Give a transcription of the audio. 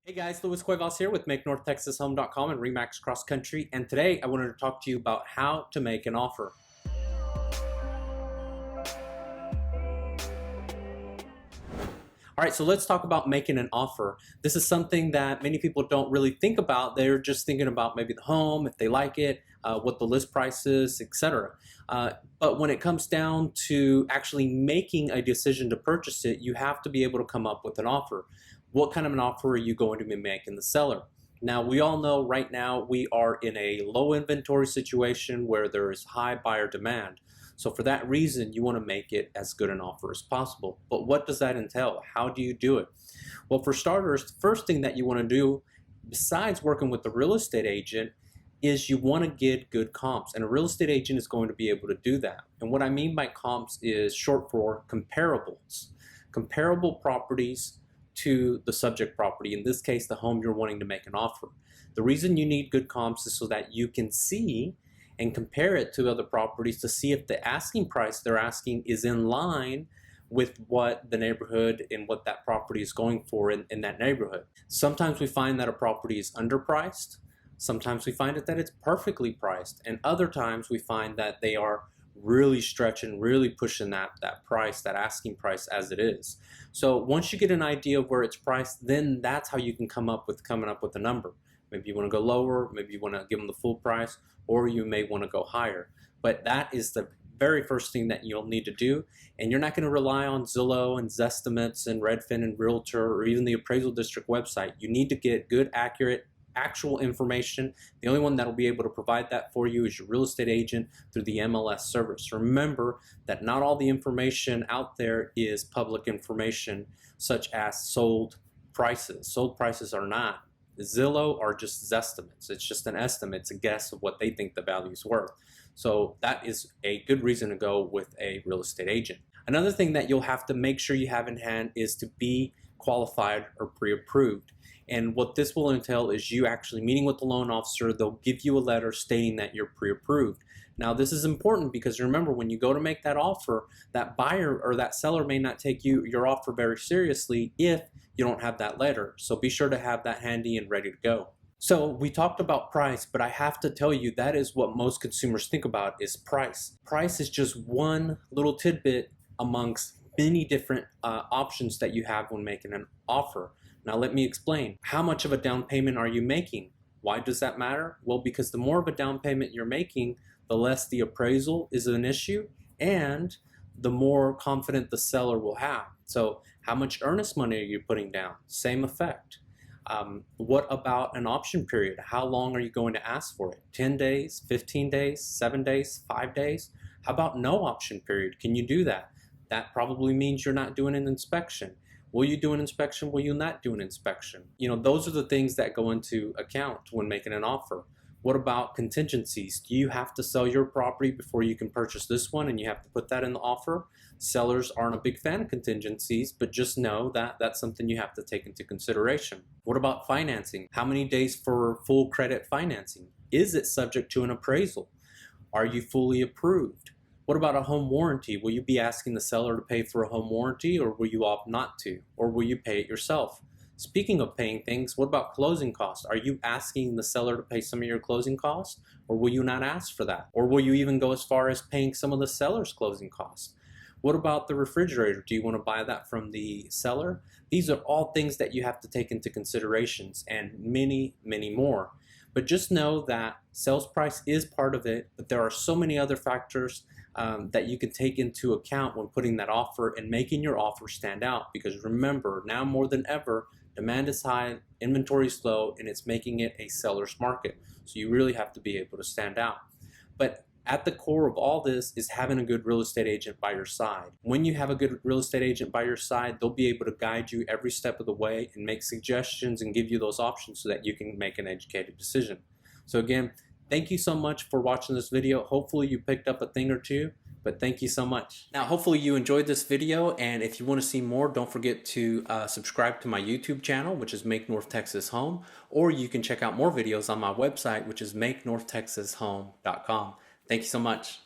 Hey guys, Luis Cuevas here with MakeNorthTexasHome.com and Remax Cross Country, and today I wanted to talk to you about how to make an offer. Alright, so let's talk about making an offer. This is something that many people don't really think about. They're just thinking about maybe the home, if they like it, what the list price is, etc. But when it comes down to actually making a decision to purchase it, you have to be able to come up with an offer. What kind of an offer are you going to be making the seller? Now, we all know right now we are in a low inventory situation where there is high buyer demand. So for that reason, you want to make it as good an offer as possible. But what does that entail? How do you do it? Well, for starters, the first thing that you want to do, besides working with the real estate agent, is you want to get good comps. And a real estate agent is going to be able to do that. And what I mean by comps is short for comparables. Comparable properties to the subject property, in this case, the home you're wanting to make an offer. The reason you need good comps is so that you can see and compare it to other properties to see if the asking price they're asking is in line with what the neighborhood and what that property is going for in that neighborhood. Sometimes we find that a property is underpriced. Sometimes we find that it's perfectly priced. And other times we find that they are really stretching, really pushing that price, that asking price as it is. So once you get an idea of where it's priced, then that's how you can coming up with a number. Maybe you want to go lower, maybe you want to give them the full price, or you may want to go higher. But that is the very first thing that you'll need to do. And you're not going to rely on Zillow and Zestimates and Redfin and Realtor or even the appraisal district website. You need to get good, accurate, actual information. The only one that will be able to provide that for you is your real estate agent through the MLS service. Remember that not all the information out there is public information, such as sold prices. Sold prices are not. Zillow are just estimates. It's just an estimate. It's a guess of what they think the value is worth. So that is a good reason to go with a real estate agent. Another thing that you'll have to make sure you have in hand is to be qualified or pre-approved. And what this will entail is you actually meeting with the loan officer. They'll give you a letter stating that you're pre-approved. Now, this is important because remember, when you go to make that offer, that buyer or that seller may not take your offer very seriously if you don't have that letter. So be sure to have that handy and ready to go. So we talked about price, but I have to tell you that is what most consumers think about is price. Price is just one little tidbit amongst many different options that you have when making an offer. Now let me explain. How much of a down payment are you making? Why does that matter? Well, because the more of a down payment you're making, the less the appraisal is an issue and the more confident the seller will have. So how much earnest money are you putting down? Same effect. What about an option period? How long are you going to ask for it? 10 days, 15 days, 7 days, 5 days? How about no option period? Can you do that? That probably means you're not doing an inspection. Will you do an inspection? Will you not do an inspection? You know, those are the things that go into account when making an offer. What about contingencies? Do you have to sell your property before you can purchase this one and you have to put that in the offer? Sellers aren't a big fan of contingencies, but just know that that's something you have to take into consideration. What about financing? How many days for full credit financing? Is it subject to an appraisal? Are you fully approved? What about a home warranty? Will you be asking the seller to pay for a home warranty, or will you opt not to? Or will you pay it yourself? Speaking of paying things, what about closing costs? Are you asking the seller to pay some of your closing costs, or will you not ask for that? Or will you even go as far as paying some of the seller's closing costs? What about the refrigerator? Do you want to buy that from the seller? These are all things that you have to take into considerations, and many, many more. But just know that sales price is part of it, but there are so many other factors that you can take into account when putting that offer and making your offer stand out. Because remember, now more than ever, demand is high, inventory is low, and it's making it a seller's market. So you really have to be able to stand out. But at the core of all this is having a good real estate agent by your side. When you have a good real estate agent by your side, they'll be able to guide you every step of the way and make suggestions and give you those options so that you can make an educated decision. So again, thank you so much for watching this video. Hopefully you picked up a thing or two, but thank you so much. Now, hopefully you enjoyed this video, and if you want to see more, don't forget to subscribe to my YouTube channel, which is Make North Texas Home, or you can check out more videos on my website, which is MakeNorthTexasHome.com. Thank you so much.